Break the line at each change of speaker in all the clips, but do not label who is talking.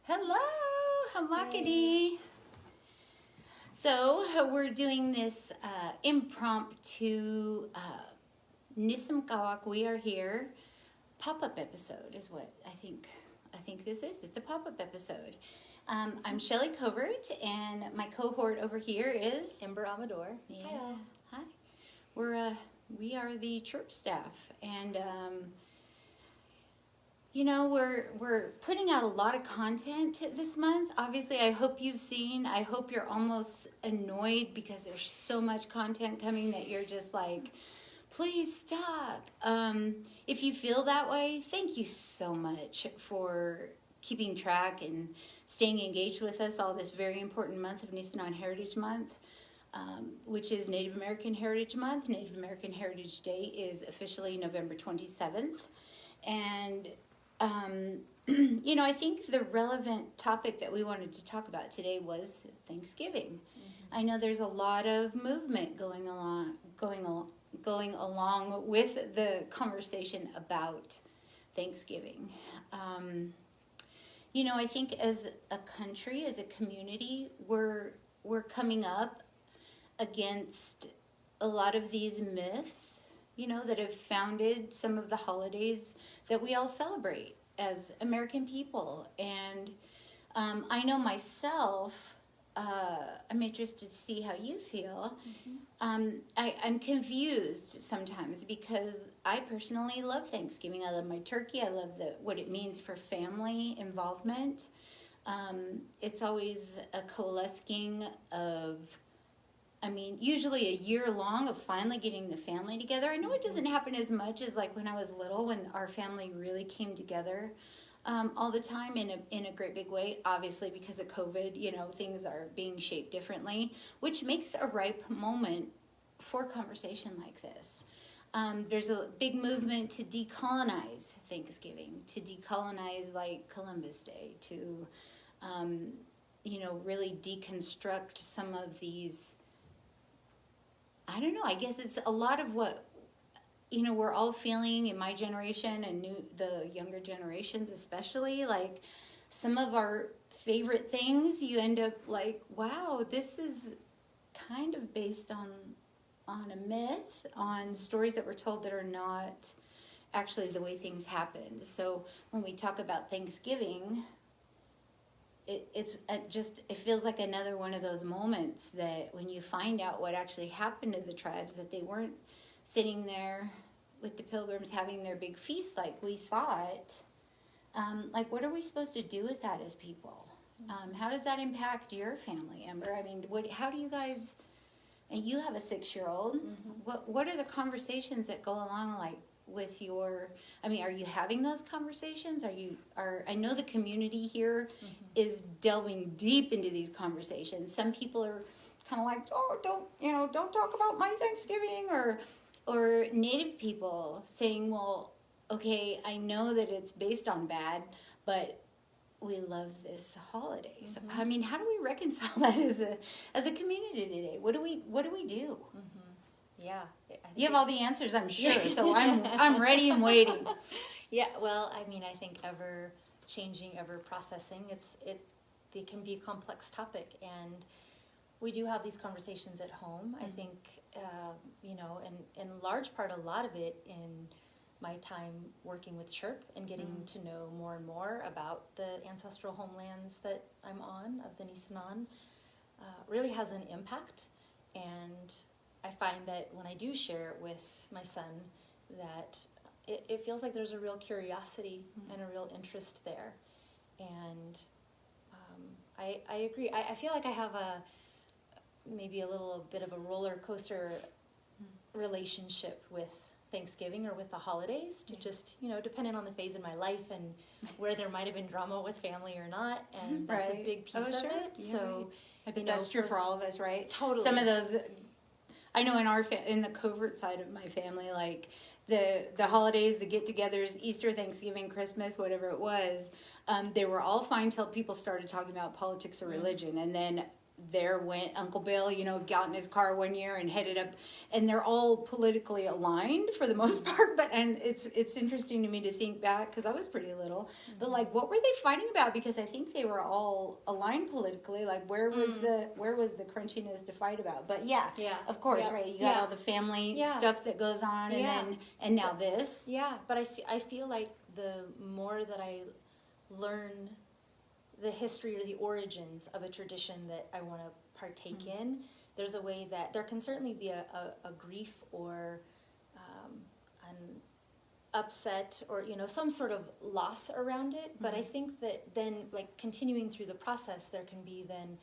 Hello, Hamakadi. So we're doing this impromptu Nisam Kawak, we are here pop-up episode is what I think this is. It's a pop-up episode. I'm Shelly Covert, and my cohort over here is
Ember Amador.
Yeah. Hi. We are the CHIRP staff, and we're putting out a lot of content this month. Obviously, I hope you've seen. I hope you're almost annoyed because there's so much content coming that you're just like, please stop. If you feel that way, thank you so much for keeping track and staying engaged with us all this very important month of Nisenan Heritage Month, which is Native American Heritage Month. Native American Heritage Day is officially November 27th. And I think the relevant topic that we wanted to talk about today was Thanksgiving. Mm-hmm. I know there's a lot of movement going along with the conversation about Thanksgiving. I think as a country, as a community, we're coming up against a lot of these myths, that have founded some of the holidays that we all celebrate as American people. And I know myself, I'm interested to see how you feel. Mm-hmm. I'm confused sometimes because I personally love Thanksgiving. I love my turkey. I love what it means for family involvement. It's always a coalescing of, usually a year long of finally getting the family together. I know it doesn't happen as much as like when I was little, when our family really came together all the time in a great big way. Obviously, because of COVID, things are being shaped differently, which makes a ripe moment for conversation like this. There's a big movement to decolonize Thanksgiving, to decolonize like Columbus Day, to really deconstruct some of these. I don't know, I guess it's a lot of what, we're all feeling in my generation and the younger generations especially. Like, some of our favorite things, you end up like, wow, this is kind of based on a myth, on stories that were told that are not actually the way things happened. So when we talk about Thanksgiving, it feels like another one of those moments that when you find out what actually happened to the tribes, that they weren't sitting there with the pilgrims having their big feast like we thought. What are we supposed to do with that as people? How does that impact your family, Ember? How do you guys, and you have a 6-year-old, mm-hmm. What are the conversations that go along like with your, are you having those conversations? I know the community here mm-hmm. is delving deep into these conversations. Some people are kind of like, oh, don't talk about my Thanksgiving, or Native people saying, well, okay, I know that it's based on bad, but we love this holiday. Mm-hmm. So, how do we reconcile that as a community today? What do we do?
Mm-hmm. Yeah,
you have all the answers, I'm sure. So I'm ready and waiting.
Yeah, well, I think ever changing, ever processing. It can be a complex topic, and we do have these conversations at home. Mm-hmm. I think in large part, a lot of it in my time working with CHIRP and getting mm-hmm. to know more and more about the ancestral homelands that I'm on of the Nisenan really has an impact. And I find that when I do share it with my son, that it feels like there's a real curiosity mm-hmm. and a real interest there. And I agree. I feel like I have maybe a little bit of a roller coaster mm-hmm. relationship with Thanksgiving or with the holidays, to just, depending on the phase in my life and where there might have been drama with family or not. And that's right. a big piece of it. Yeah, so
I think that's true for all of us, right?
Totally.
Some of those, I know in the Covert side of my family, like the holidays, the get-togethers, Easter, Thanksgiving, Christmas, whatever it was, they were all fine till people started talking about politics or religion. And then there went Uncle Bill, got in his car one year and headed up, and they're all politically aligned for the most part. But and it's interesting to me to think back, because I was pretty little, but like, what were they fighting about? Because I think they were all aligned politically. Like, where was the crunchiness to fight about? But yeah, of course, right? You got all the family stuff that goes on, and now this.
Yeah, but I feel like the more that I learn the history or the origins of a tradition that I want to partake in, there's a way that there can certainly be a grief or an upset or some sort of loss around it, but I think that then, like, continuing through the process, there can be then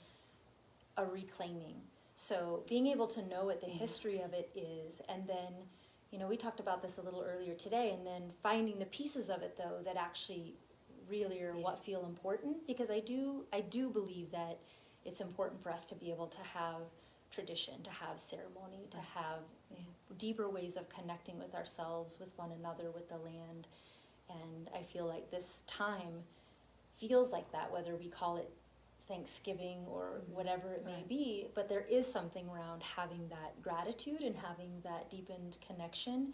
a reclaiming. So being able to know what the history of it is, and then we talked about this a little earlier today, and then finding the pieces of it though that actually really are what feel important, because I do believe that it's important for us to be able to have tradition, to have ceremony, to have deeper ways of connecting with ourselves, with one another, with the land. And I feel like this time feels like that, whether we call it Thanksgiving or whatever it may be, but there is something around having that gratitude and having that deepened connection.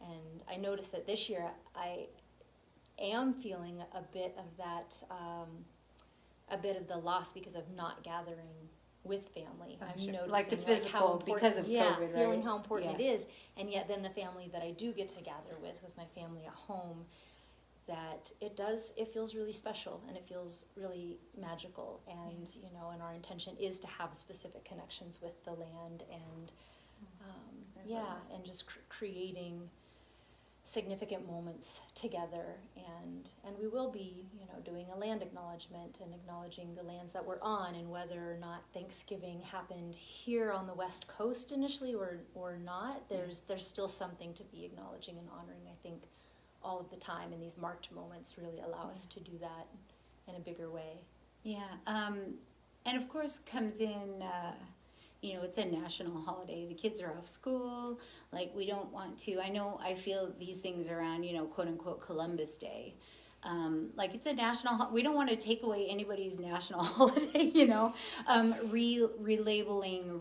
And I noticed that this year I am feeling a bit of that, a bit of the loss because of not gathering with family. I'm noticing
like the physical, because of COVID, right?
Feeling how important it is, and yet then the family that I do get to gather with my family at home, that it feels really special and it feels really magical, and and our intention is to have specific connections with the land, and and just creating significant moments together, and we will be doing a land acknowledgement and acknowledging the lands that we're on, and whether or not Thanksgiving happened here on the West Coast initially or not, there's still something to be acknowledging and honoring. I think all of the time, and these marked moments really allow us to do that in a bigger way.
And of course comes in it's a national holiday. The kids are off school. Like, we don't want to, I feel these things around, quote unquote Columbus Day. Like, it's a national, we don't want to take away anybody's national holiday, relabeling,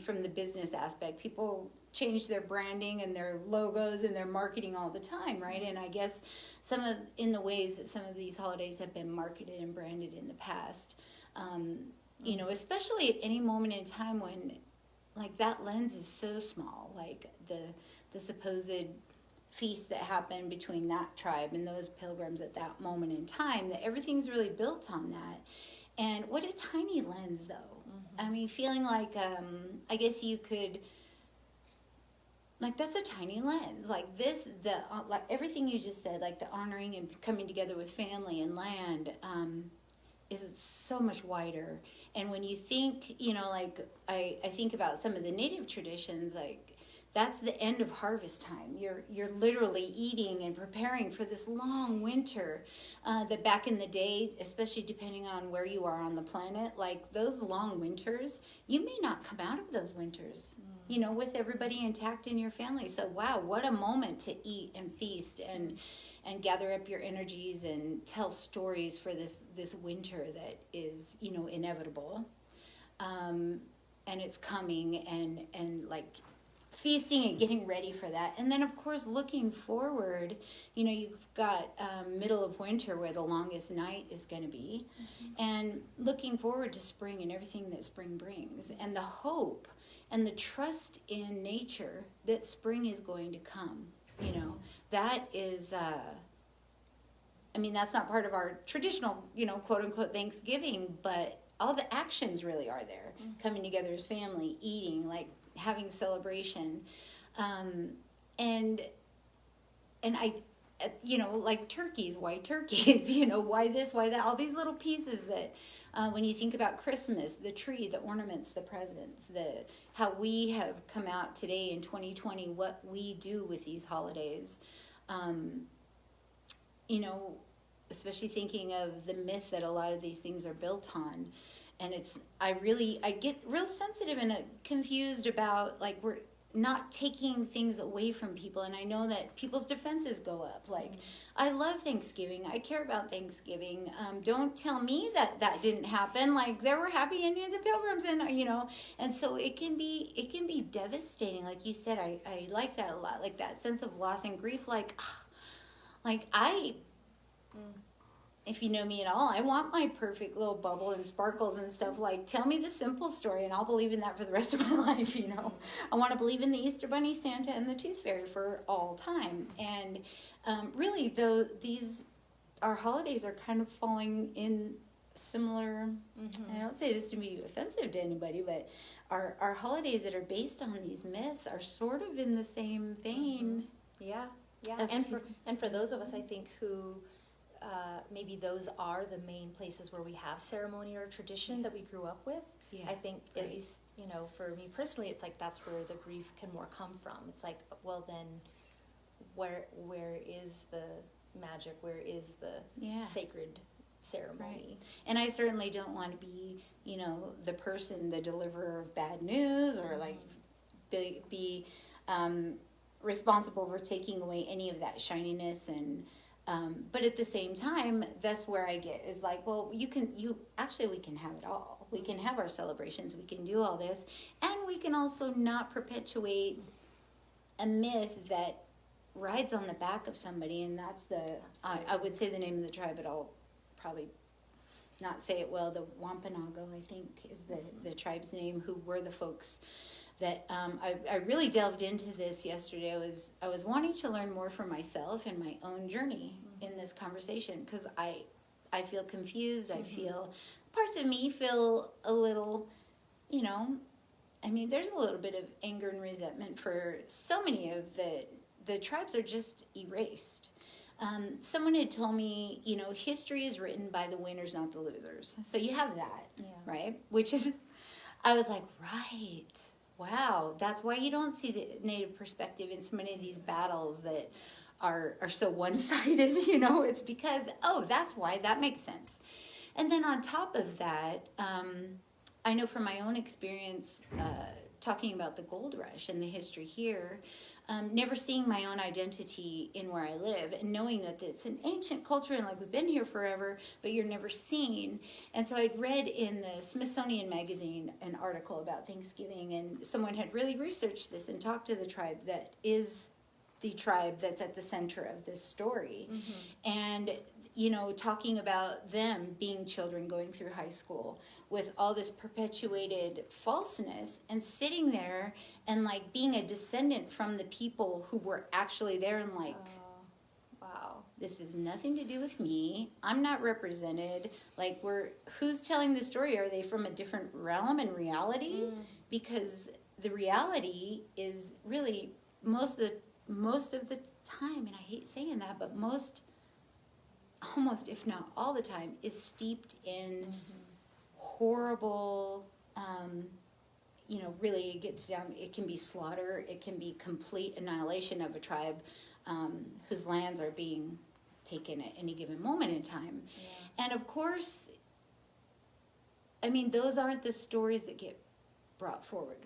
from the business aspect. People change their branding and their logos and their marketing all the time, right? And I guess in the ways that some of these holidays have been marketed and branded in the past, especially at any moment in time when, like, that lens is so small, like the supposed feast that happened between that tribe and those pilgrims at that moment in time, that everything's really built on that. And what a tiny lens, though. Feeling like, I guess you could, like, that's a tiny lens. Like, like everything you just said, like the honoring and coming together with family and land, is so much wider. And when you think, like, I think about some of the native traditions, like, that's the end of harvest time. You're literally eating and preparing for this long winter, that back in the day, especially depending on where you are on the planet, like, those long winters, you may not come out of those winters, with everybody intact in your family. So, wow, what a moment to eat and feast and gather up your energies and tell stories for this winter that is, inevitable. And it's coming, and like, feasting and getting ready for that. And then, of course, looking forward, you've got middle of winter where the longest night is going to be, and looking forward to spring and everything that spring brings, and the hope and the trust in nature that spring is going to come. That is, that's not part of our traditional, quote unquote Thanksgiving, but all the actions really are there. Coming together as family, eating, like, having celebration, and I, like turkeys, white turkeys, why this, why that, all these little pieces that, when you think about Christmas, the tree, the ornaments, the presents, how we have come out today in 2020, what we do with these holidays, especially thinking of the myth that a lot of these things are built on. And I get real sensitive and confused about, like, not taking things away from people. And I know that people's defenses go up. Like, I love Thanksgiving. I care about Thanksgiving. Don't tell me that that didn't happen. Like, there were happy Indians and Pilgrims, and and so it can be devastating. Like you said, I like that a lot. Like that sense of loss and grief. Like if you know me at all, I want my perfect little bubble and sparkles and stuff. Like, tell me the simple story and I'll believe in that for the rest of my life, I want to believe in the Easter Bunny, Santa, and the Tooth Fairy for all time. And really, though, our holidays are kind of falling in similar, I don't say this to be offensive to anybody, but our holidays that are based on these myths are sort of in the same vein.
Yeah. And for those of us, I think, who maybe those are the main places where we have ceremony or tradition that we grew up with. Yeah, I think at least, for me personally, it's like that's where the grief can more come from. It's like, well, then where is the magic? Where is the sacred ceremony?
Right. And I certainly don't want to be, the person, the deliverer of bad news, or like be responsible for taking away any of that shininess. And but at the same time, that's where I get is like, well, we can have it all. We can have our celebrations. We can do all this, and we can also not perpetuate a myth that rides on the back of somebody. And that's I would say the name of the tribe, but I'll probably not say it well. The Wampanoag, I think, is the tribe's name, who were the folks that I really delved into this yesterday. I was wanting to learn more for myself and my own journey in this conversation, because I feel confused. I feel parts of me feel a little, there's a little bit of anger and resentment for so many of the tribes are just erased. Someone had told me, history is written by the winners, not the losers. So you have that, right? Which is, I was like, right. Wow, that's why you don't see the Native perspective in so many of these battles that are so one-sided, It's because, that's why, that makes sense. And then on top of that, I know from my own experience talking about the gold rush and the history here, never seeing my own identity in where I live, and knowing that it's an ancient culture and like we've been here forever, but you're never seen. And so I'd read in the Smithsonian magazine an article about Thanksgiving, and someone had really researched this and talked to the tribe that is the tribe that's at the center of this story. And talking about them being children going through high school with all this perpetuated falseness, and sitting there and like being a descendant from the people who were actually there, and like, wow, this has nothing to do with me. I'm not represented. Like, who's telling the story? Are they from a different realm and reality? Because the reality is really most of the time, and I hate saying that, but almost, if not all the time, is steeped in horrible, really it gets down, it can be slaughter, it can be complete annihilation of a tribe whose lands are being taken at any given moment in time. And of course, those aren't the stories that get brought forward.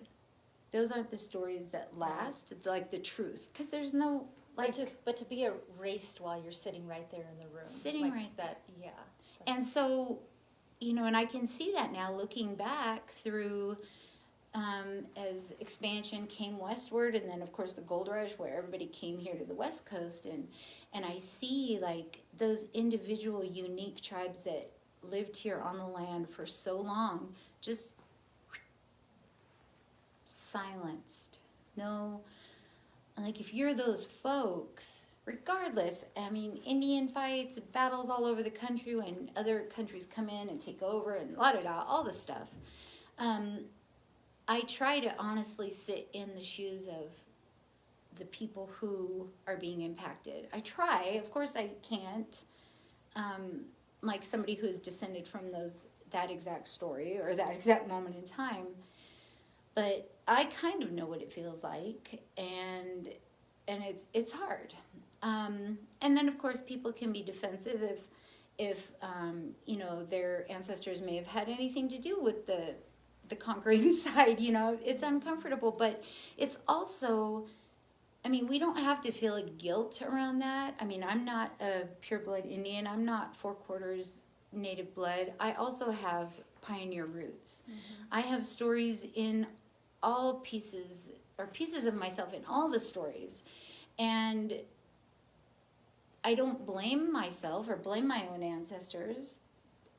Those aren't the stories that last, like the truth, because there's no, like,
but to be erased while you're sitting right there in the room.
Sitting
like
right
that,
And so, and I can see that now looking back through as expansion came westward, and then of course the gold rush where everybody came here to the West Coast, and I see like those individual unique tribes that lived here on the land for so long, just silenced. No, like if you're those folks, regardless, Indian fights, battles all over the country when other countries come in and take over and la-da-da, all this stuff. I try to honestly sit in the shoes of the people who are being impacted. I try, of course I can't, like somebody who is descended from that exact story or that exact moment in time, but I kind of know what it feels like, and it's hard. And then of course people can be defensive if their ancestors may have had anything to do with the conquering side, you know, it's uncomfortable, but it's also, I mean, we don't have to feel a guilt around that. I mean, I'm not a pureblood Indian. I'm not 4/4 native blood. I also have pioneer roots. I have stories in all pieces, or pieces of myself in all the stories. And I don't blame myself or blame my own ancestors,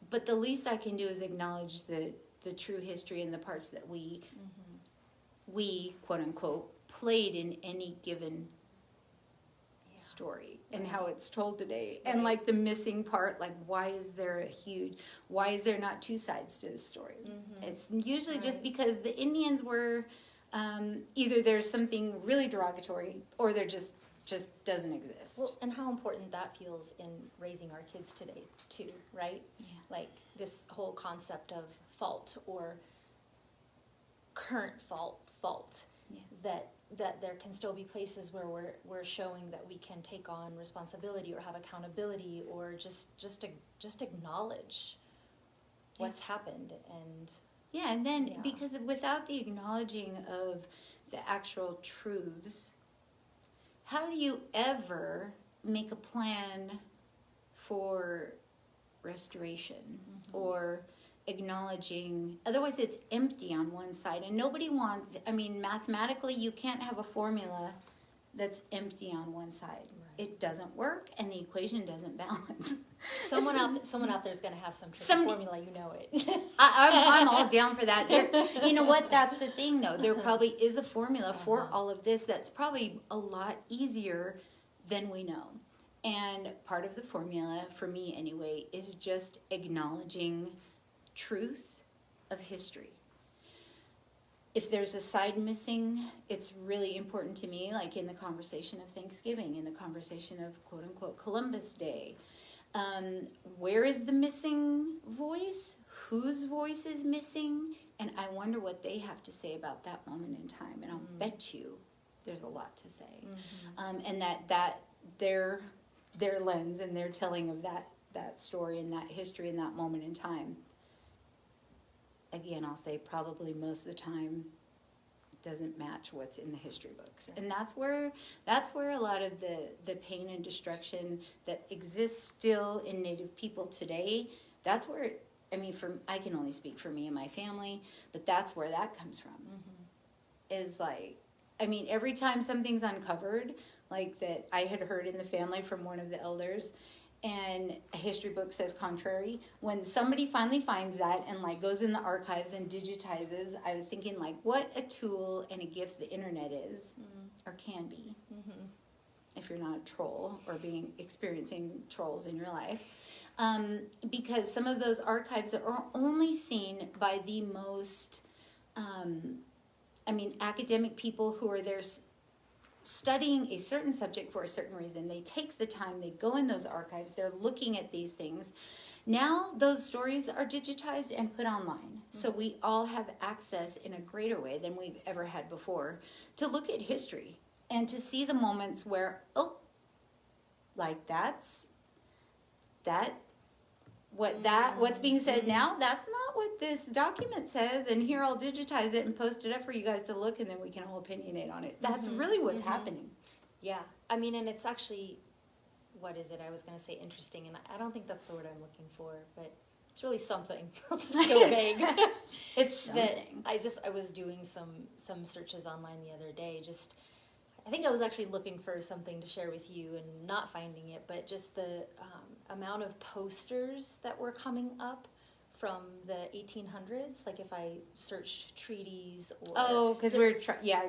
but the least I can do is acknowledge the true history and the parts that we quote unquote played in any given story, and how it's told today, and like the missing part, like why is there not two sides to this story? It's usually just because the Indians were either there's something really derogatory, or there just doesn't exist.
Well, and how important that feels in raising our kids today too, right?
Yeah.
Like this whole concept of fault or current fault. Yeah. That there can still be places where we're showing that we can take on responsibility or have accountability, or just acknowledge what's happened. And
then because without the acknowledging of the actual truths, how do you ever make a plan for restoration or acknowledging? Otherwise it's empty on one side, and nobody wants, I mean, mathematically you can't have a formula that's empty on one side. It doesn't work, and the equation doesn't balance.
Someone out there's going to have some formula, you know it.
I'm all down for that. You know what? That's the thing, though. There probably is a formula for all of this that's probably a lot easier than we know. And part of the formula, for me anyway, is just acknowledging truth of history. If there's a side missing, it's really important to me, like in the conversation of Thanksgiving, in the conversation of quote-unquote Columbus Day. Where is the missing voice? Whose voice is missing? And I wonder what they have to say about that moment in time. And I'll bet you there's a lot to say. And that their lens and their telling of that story and that history and that moment in time, again, I'll say probably most of the time doesn't match what's in the history books. And that's where a lot of the pain and destruction that exists still in Native people today, that's where, I mean, I can only speak for me and my family, but that's where that comes from. Is like, I mean, every time something's uncovered, like that I had heard in the family from one of the elders, and a history book says contrary, when somebody finally finds that and like goes in the archives and digitizes, I was thinking like what a tool and a gift the internet is, or can be, if you're not a troll or experiencing trolls in your life, because some of those archives are only seen by the most academic people who are there studying a certain subject for a certain reason. They take the time, they go in those archives, they're looking at these things. Now those stories are digitized and put online. So we all have access in a greater way than we've ever had before to look at history and to see the moments where, what's being said now, that's not what this document says, and here I'll digitize it and post it up for you guys to look, and then we can all opinionate on it. That's really what's happening.
Yeah, I mean, and it's actually, what is it? I was going to say interesting, and I don't think that's the word I'm looking for, but it's really something. I'll just go vague.
It's something.
I was doing some searches online the other day, I think I was actually looking for something to share with you and not finding it, but just the amount of posters that were coming up from the 1800s. Like if I searched treaties or...
Oh, because we're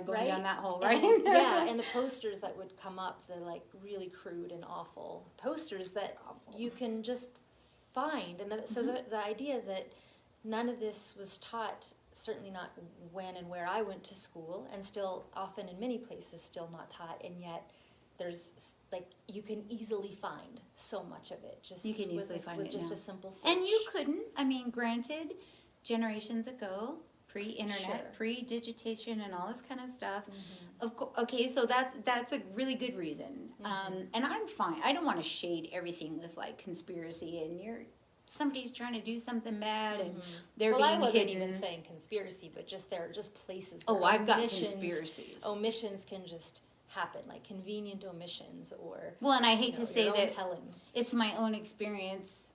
going down that hole, right?
And the posters that would come up, the like really crude and awful posters that you can just find. And so the idea that none of this was taught, certainly not when and where I went to school, and still often in many places still not taught, and yet there's like you can easily find so much of it just
you can easily find it
just
now.
A simple search.
And you couldn't, I mean, granted, generations ago, pre-internet, pre-digitation and all this kind of stuff, okay, so that's a really good reason. And I'm fine. I don't want to shade everything with like conspiracy and you're somebody's trying to do something bad and they're
Well, I
being
wasn't
hidden.
even saying conspiracy, but just there are just places
Oh,
where
I've got conspiracies.
omissions can just happen, like convenient omissions or.
Well, and I hate to say
your own
that
telling.
it's my own experience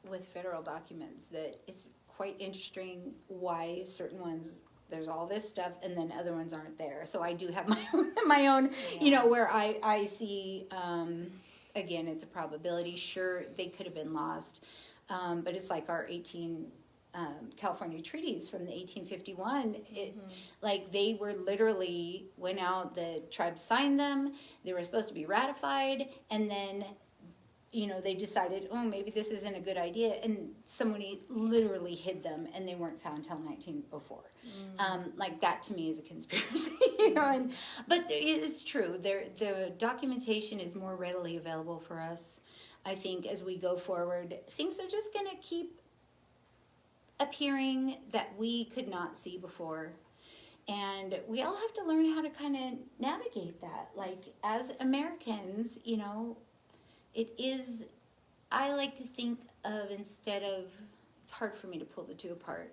with federal documents that it's quite interesting why certain ones there's all this stuff and then other ones aren't there. So I do have my own, you know, where I see, again, it's a probability. Sure, they could have been lost, but it's like our 18 California treaties from the 1851. Like they were literally went out, the tribes signed them. They were supposed to be ratified, and then, you know, they decided, oh, maybe this isn't a good idea, and somebody literally hid them, and they weren't found until 1904. Like that to me is a conspiracy, you know. But it is true. The documentation is more readily available for us. I think as we go forward, things are just going to keep appearing that we could not see before. And we all have to learn how to kind of navigate that. Like, as Americans, you know, it is, I like to think of, instead of, it's hard for me to pull the two apart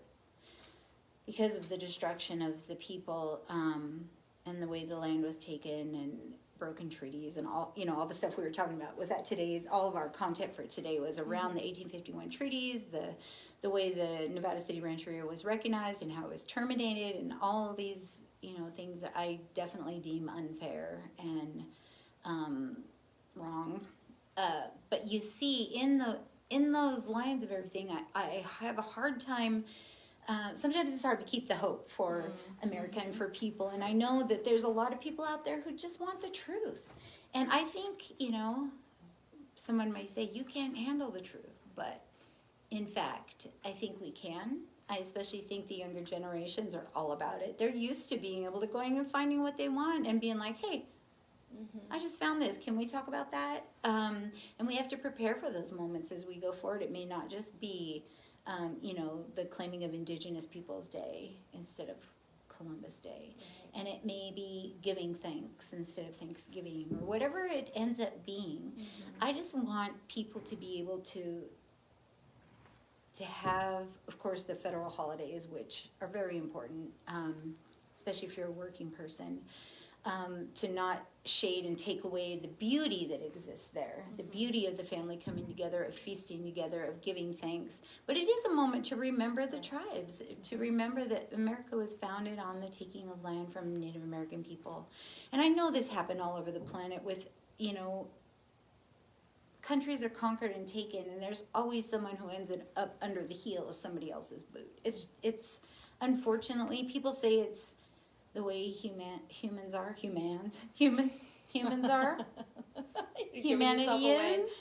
because of the destruction of the people and the way the land was taken and broken treaties and all, you know, all the stuff we were talking about was that all of our content for today was around the 1851 treaties, the way the Nevada City Rancheria was recognized and how it was terminated, and all of these, you know, things that I definitely deem unfair and wrong. But you see in those lines of everything, I have a hard time. Sometimes it's hard to keep the hope for America and for people. And I know that there's a lot of people out there who just want the truth. And I think, you know, someone might say, you can't handle the truth. But in fact, I think we can. I especially think the younger generations are all about it. They're used to being able to going and finding what they want and being like, hey, I just found this. Can we talk about that? And we have to prepare for those moments as we go forward. It may not just be, you know, the claiming of Indigenous Peoples Day instead of Columbus Day. Right. And it may be giving thanks instead of Thanksgiving or whatever it ends up being. I just want people to be able to have, of course, the federal holidays, which are very important, especially if you're a working person. To not shade and take away the beauty that exists there, the beauty of the family coming together, of feasting together, of giving thanks. But it is a moment to remember the tribes, to remember that America was founded on the taking of land from Native American people. And I know this happened all over the planet with, you know, countries are conquered and taken, and there's always someone who ends up under the heel of somebody else's boot. It's unfortunately, people say it's the way humans are. Humanity is.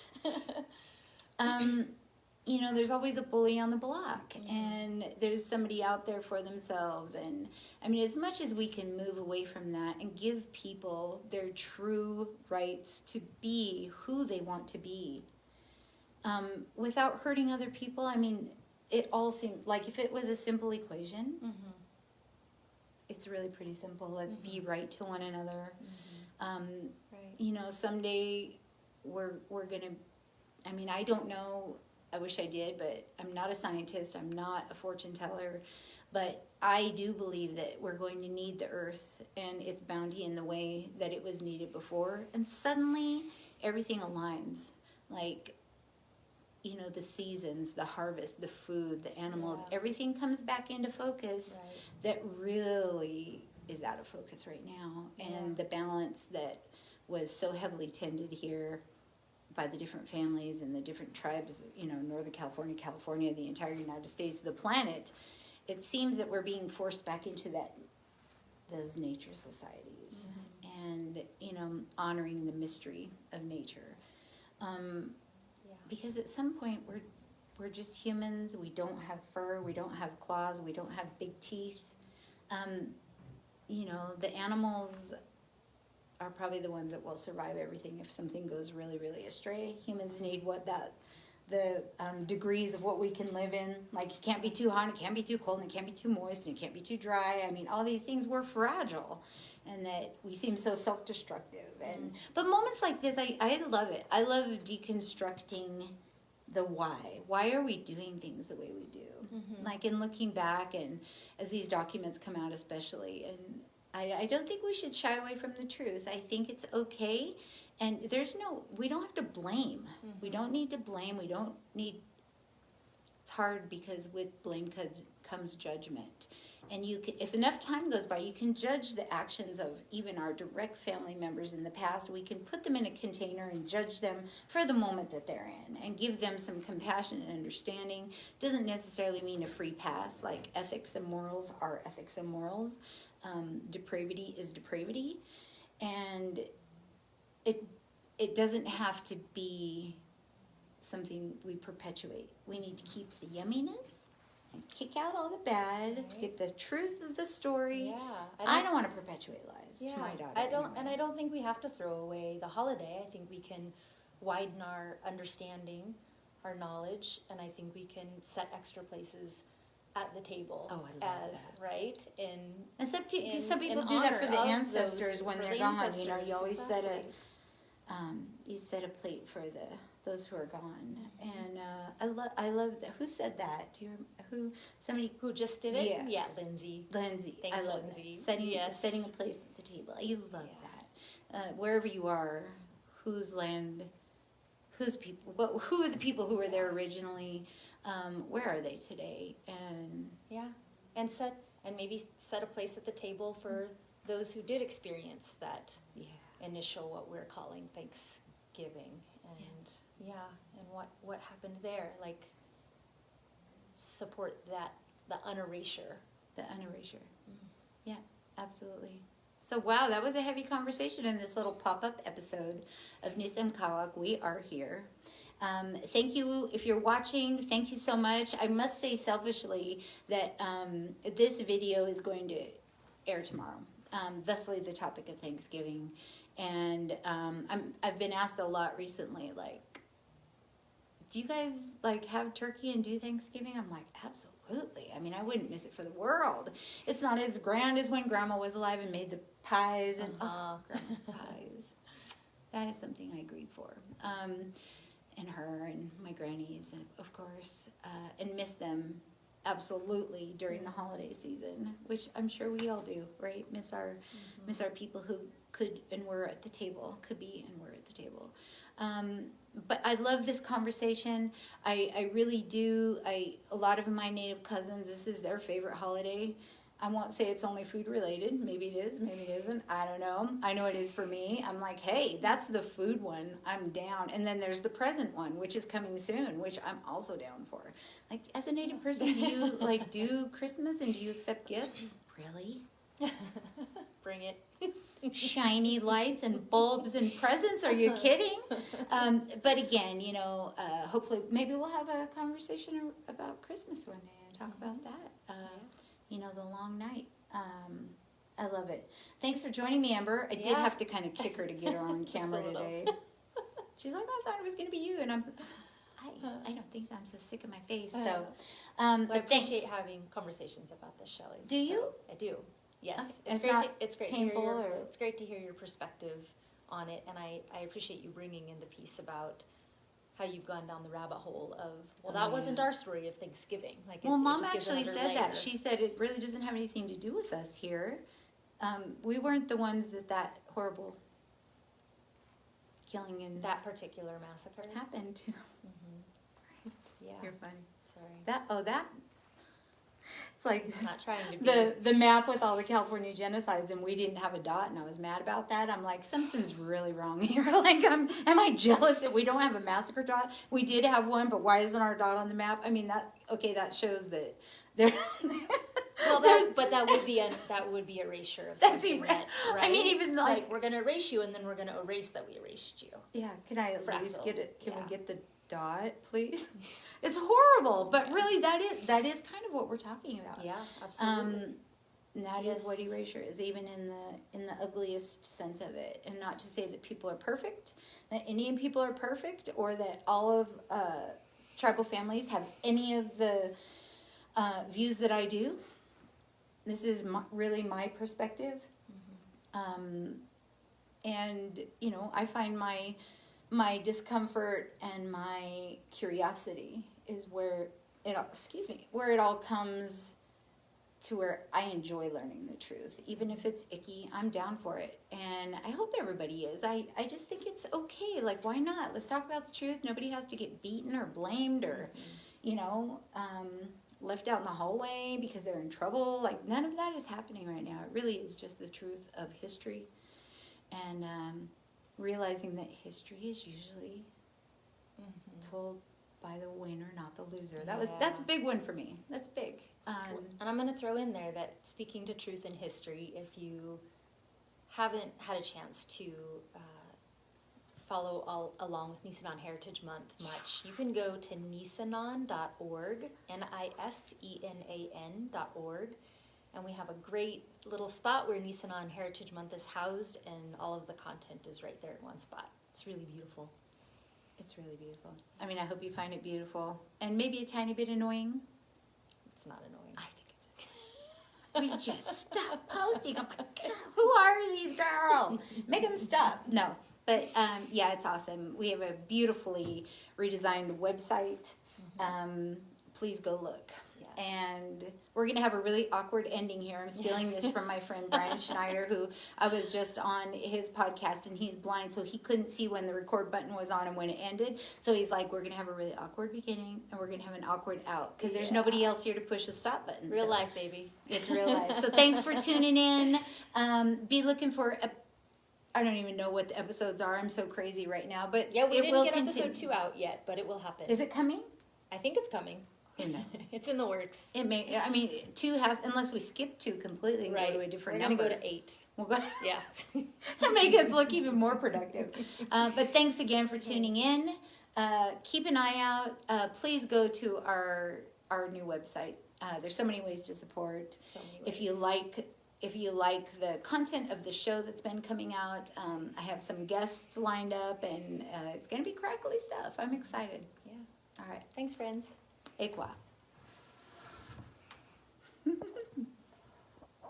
You know, there's always a bully on the block, and there's somebody out there for themselves. And I mean, as much as we can move away from that and give people their true rights to be who they want to be, without hurting other people. I mean, it all seems like if it was a simple equation. It's really pretty simple. Let's be right to one another. You know, someday we're gonna, I mean, I don't know, I wish I did, but I'm not a scientist, I'm not a fortune teller, but I do believe that we're going to need the earth and its bounty in the way that it was needed before, and suddenly everything aligns. Like, you know, the seasons, the harvest, the food, the animals, everything comes back into focus that really is out of focus right now. And the balance that was so heavily tended here by the different families and the different tribes, you know, Northern California, the entire United States, the planet, it seems that we're being forced back into those nature societies and, you know, honoring the mystery of nature. Because at some point we're just humans. We don't have fur. We don't have claws. We don't have big teeth. You know, the animals are probably the ones that will survive everything if something goes really, really astray. Humans need the degrees of what we can live in. Like, it can't be too hot, it can't be too cold, and it can't be too moist, and it can't be too dry. I mean, all these things, we're fragile. And that we seem so self-destructive. But moments like this, I love it. I love deconstructing the why. Why are we doing things the way we do? Like in looking back, and as these documents come out especially, and I don't think we should shy away from the truth. I think it's okay, and we don't have to blame. We don't need to blame. We don't need, it's hard because with blame comes judgment. And you can, if enough time goes by, you can judge the actions of even our direct family members in the past. We can put them in a container and judge them for the moment that they're in, and give them some compassion and understanding. Doesn't necessarily mean a free pass. Like ethics and morals are ethics and morals. Depravity is depravity, and it doesn't have to be something we perpetuate. We need to keep the yumminess and kick out all the bad, get the truth of the story.
Yeah,
I don't want to perpetuate lies to my daughter.
I don't think we have to throw away the holiday. I think we can widen our understanding, our knowledge, and I think we can set extra places at the table.
Oh, I love that.
Right?
And some people do that for the ancestors when they're gone. You know, you always set a plate for those who are gone. And I love that. Who said that? Do you remember somebody
who just did it?
Yeah,
Lindsay.
Thanks, I love
Lindsay.
That. Setting a place at the table. I love that. Wherever you are, whose land, whose people, who are the people who were there originally? Where are they today? And
maybe set a place at the table for those who did experience that initial, what we're calling Thanksgiving, and and what happened there, like support the unerasure.
Yeah, absolutely. So wow, that was a heavy conversation in this little pop-up episode of Nisam Kawak. We are here. Thank you. If you're watching, thank you so much. I must say selfishly that this video is going to air tomorrow, thusly the topic of Thanksgiving. And I've been asked a lot recently, like, do you guys like have turkey and do Thanksgiving? I'm like, absolutely. I mean, I wouldn't miss it for the world. It's not as grand as when Grandma was alive and made the pies and Grandma's pies. That is something I grieve for. And her and my grannies, of course, and miss them absolutely during the holiday season, which I'm sure we all do, right? Miss our people who could and were at the table, could be and were at the table. But I love this conversation. I really do. A lot of my Native cousins, this is their favorite holiday. I won't say it's only food related. Maybe it is, maybe it isn't. I don't know. I know it is for me. I'm like, hey, that's the food one. I'm down. And then there's the present one, which is coming soon, which I'm also down for. Like, as a Native person, do you do Christmas and do you accept gifts? Really?
Bring it.
Shiny lights and bulbs and presents. Are you kidding? But again, hopefully maybe we'll have a conversation about Christmas one day and talk about that. The long night. I love it. Thanks for joining me, Ember. I did have to kind of kick her to get her on camera today. She's like, I thought it was going to be you. And I don't think so. I'm so sick of my face. So,
I
but
appreciate having conversations about this, Shelly.
Do you?
I do. Yes.
It's great painful,
it's great to hear your perspective on it. And I appreciate you bringing in the piece about how you've gone down the rabbit hole of, that wasn't our story of Thanksgiving. Like,
Mom actually said that. She said it really doesn't have anything to do with us here. We weren't the ones that horrible killing in
that particular massacre
happened to.
Right. Yeah.
You're funny.
Sorry.
That. It's like
I'm not trying to be
the map with all the California genocides, and we didn't have a dot, and I was mad about that. I'm like, something's really wrong here. Like, am I jealous that we don't have a massacre dot? We did have one, but why isn't our dot on the map? I mean, that shows that there.
Well, that would be erasure of something. Right.
I mean, even like
we're gonna erase you, and then we're gonna erase that we erased you.
Yeah. Can I at least get it? Can we get the dot, please? It's horrible, but really that is kind of what we're talking about.
Yeah, absolutely.
And that is what erasure is, even in the ugliest sense of it. And not to say that people are perfect, that Indian people are perfect, or that all of tribal families have any of the views that I do. This is really my perspective. And I find my my discomfort and my curiosity is where it all comes to where I enjoy learning the truth. Even if it's icky, I'm down for it. And I hope everybody is. I just think it's okay. Like, why not? Let's talk about the truth. Nobody has to get beaten or blamed or, left out in the hallway because they're in trouble. Like, none of that is happening right now. It really is just the truth of history. And realizing that history is usually told by the winner, not the loser. That's a big one for me. That's big.
And I'm going to throw in there that speaking to truth in history, if you haven't had a chance to follow all along with Nisenan Heritage Month much, you can go to nisenan.org, nisenan.org, and we have a great little spot where Nisenan Heritage Month is housed, and all of the content is right there in one spot. It's really beautiful.
It's really beautiful. I mean, I hope you find it beautiful. And maybe a tiny bit annoying.
It's not annoying.
I think it's okay. We just stop posting. Oh my God, who are these girls? Make them stop. No. But, it's awesome. We have a beautifully redesigned website. Please go look. Yeah. And we're going to have a really awkward ending here. I'm stealing this from my friend Brian Schneider, who I was just on his podcast, and he's blind, so he couldn't see when the record button was on and when it ended. So he's like, we're going to have a really awkward beginning, and we're going to have an awkward out, because there's nobody else here to push the stop button.
Real life, baby.
It's real life. So thanks for tuning in. Be looking for I don't even know what the episodes are. I'm so crazy right now, but
we didn't get episode 2 out yet, but it will happen.
Is it coming?
I think it's coming.
Who knows?
It's in the works.
It may. I mean, 2 has, unless we skip 2 completely and go to a different number.
We're gonna go to 8.
We'll go.
Yeah.
That'll make us look even more productive. But thanks again for tuning in. Keep an eye out. Please go to our new website. There's so many ways to support.
So many ways.
If you like the content of the show that's been coming out, I have some guests lined up, and it's going to be crackly stuff. I'm excited.
Yeah.
All right.
Thanks, friends.
Ekwa.